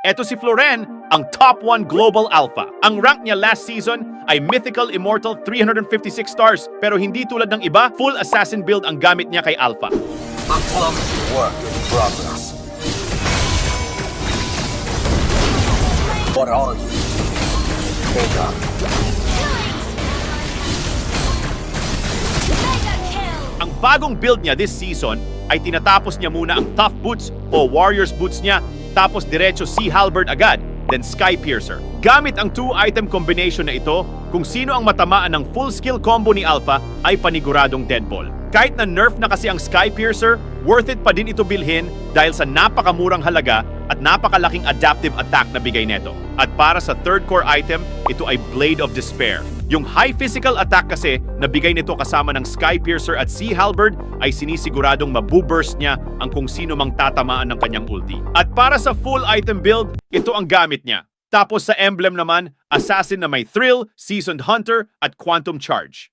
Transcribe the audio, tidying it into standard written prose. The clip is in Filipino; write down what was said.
Eto si Floren, ang top 1 global alpha. Ang rank niya last season ay Mythical Immortal 356 stars, pero hindi tulad ng iba, full assassin build ang gamit niya kay alpha. A clumsy work in progress. What are you? Take up. Mega kill! Ang bagong build niya this season ay tinatapos niya muna ang Tough Boots o Warriors Boots niya, tapos diretso Sea Halberd agad, then Sky Piercer. Gamit ang 2-item combination na ito, kung sino ang matamaan ng full skill combo ni Alpha ay paniguradong deadball. Kahit na nerf na kasi ang Sky Piercer, worth it pa din ito bilhin dahil sa napakamurang halaga at napakalaking adaptive attack na bigay neto. At para sa third core item, ito ay Blade of Despair. Yung high physical attack kasi na bigay nito kasama ng Sky Piercer at Sea Halberd ay sinisiguradong mabuburst niya ang kung sino mang tatamaan ng kanyang ulti. At para sa full item build, ito ang gamit niya. Tapos sa emblem naman, Assassin na may Thrill, Seasoned Hunter at Quantum Charge.